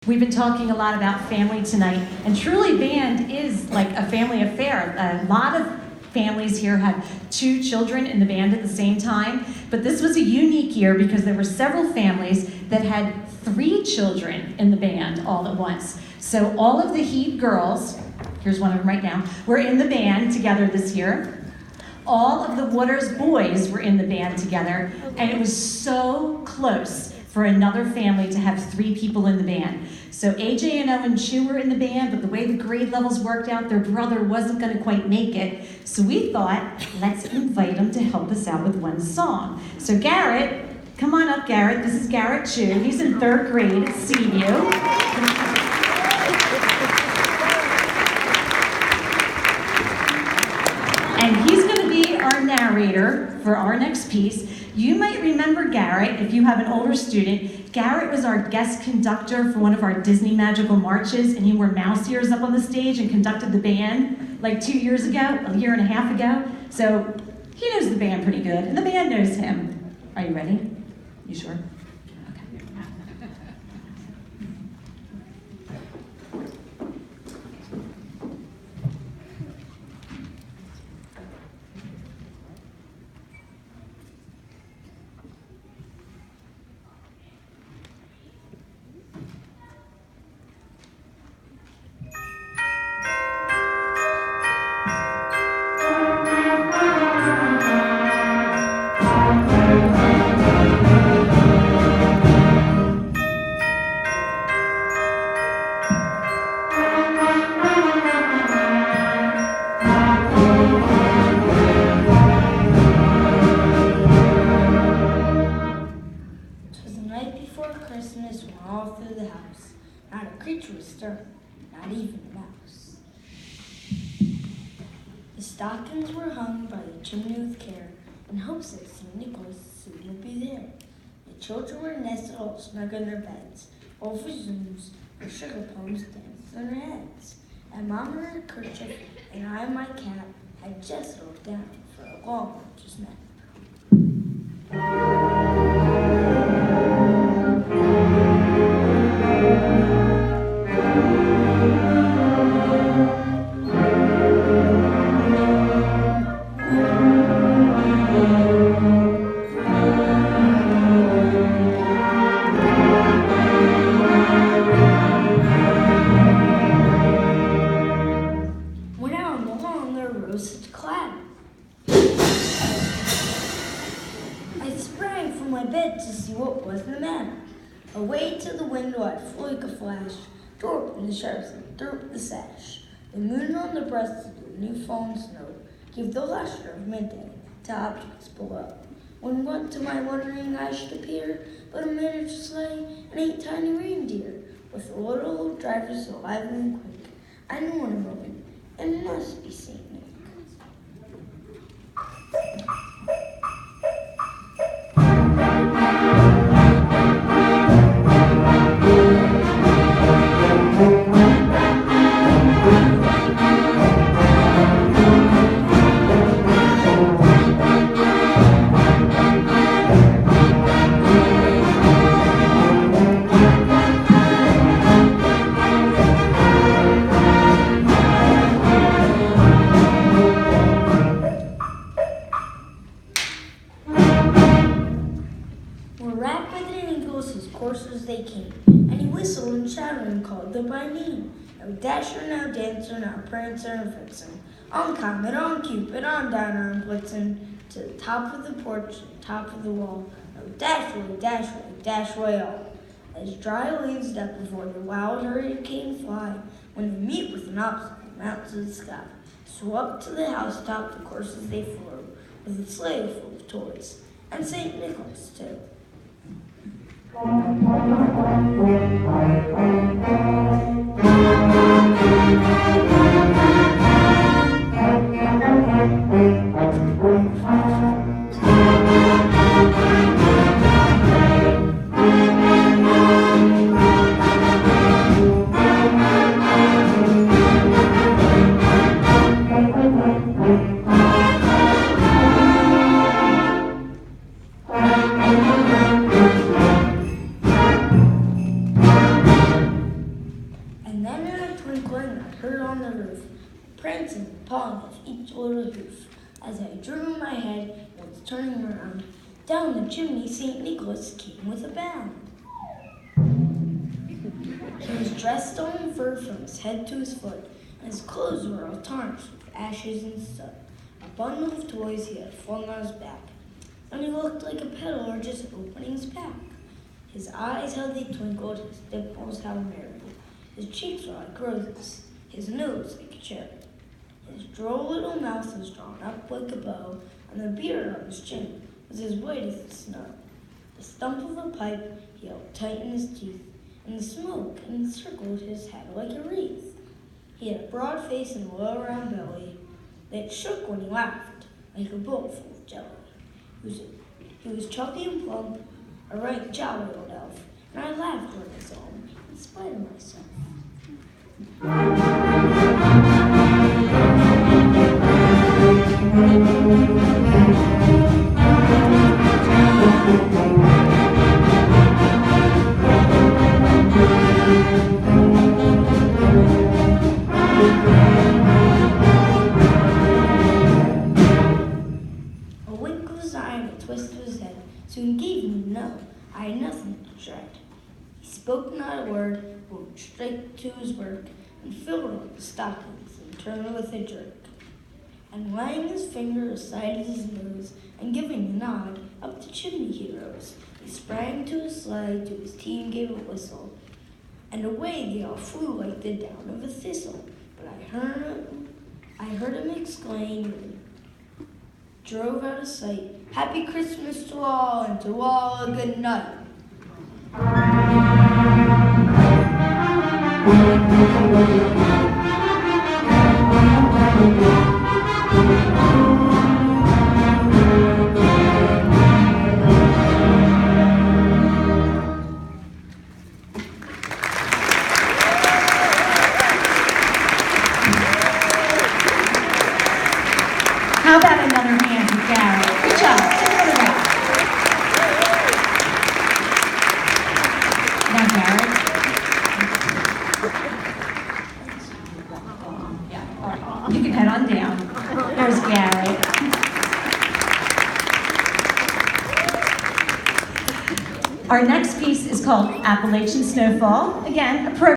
We've been talking a lot about family tonight, and truly band is like a family affair. A lot of families here have 2 children in the band at the same time, but this was a unique year because there were several families that had 3 children in the band all at once. So all of the Heed girls, here's one of them right now, were in the band together this year. All of the Waters boys were in the band together, and it was so close for another family to have 3 people in the band. So AJ and Owen Chew were in the band, but the way the grade levels worked out, their brother wasn't going to quite make it. So we thought, let's invite him to help us out with one song. So Garrett, come on up, Garrett. This is Garrett Chew. He's in 3rd grade at CU. And he's going to be our narrator for our next piece. You might remember Garrett, if you have an older student. Garrett was our guest conductor for one of our Disney Magical Marches, and he wore mouse ears up on the stage and conducted the band like 2 years ago, a year and a half ago. So he knows the band pretty good, and the band knows him. Are you ready? You sure? Stockings were hung by the chimney with care, in hopes that St. Nicholas soon would be there. The children were nestled all snug in their beds, all for zooms or sugar plums danced on their heads. And Mama in her kerchief and I in my cap had just settled down for a long winter's nap. Away to the window I flew like a flash, tore open the shutters and threw up the sash. The moon on the breast of the new fallen snow gave the lustre of midday to objects below. When what to my wondering eyes should appear but a miniature sleigh and 8 tiny reindeer, with the little drivers alive and quick. I knew in a moment it must be St. Nick. They came, and he whistled and shouted and called them by name. Now Dasher, now Dancer, now Prancer and Vixen, on Comet, on Cupid, on Donner and Blitzen, to the top of the porch and top of the wall. Now dash away all. As dry leaves that before the wild hurricane fly, when they meet with an obstacle mounts to the sky. So up to the housetop the coursers they flew, with a sleigh full of toys, and St. Nicholas too. tinkling I heard on the roof, prancing and pawing of each little hoof. As I drew my head and was turning around, down the chimney St. Nicholas came with a bound. He was dressed all in fur from his head to his foot, and his clothes were all tarnished with ashes and soot. A bundle of toys he had flung on his back, and he looked like a peddler just opening his pack. His eyes, how they twinkled, his dimples, how merry. His cheeks were like roses, his nose like a cherry. His droll little mouth was drawn up like a bow, and the beard on his chin was as white as the snow. The stump of a pipe he held tight in his teeth, and the smoke encircled his head like a wreath. He had a broad face and a low round belly that shook when he laughed, like a bowl full of jelly. He was chubby and plump, a right jolly old elf, and I laughed when I saw him, in spite of myself. A wink of his eye and a twist of his head soon gave me to know I had nothing to dread. He spoke not a word, went straight to his work, and filled up the stockings and turned with a jerk. And laying his finger aside his nose, and giving a nod, up the chimney he rose. He sprang to his sleigh, to his team gave a whistle, and away they all flew like the down of a thistle. But I heard him exclaim, and drove out of sight, "Happy Christmas to all, and to all a good night." How about another hand for Garrett? Good job. Take another round. Now, Garrett. Yeah, all right. You can head on down. There's Garrett. Our next piece is called Appalachian Snowfall. Again, appropriate.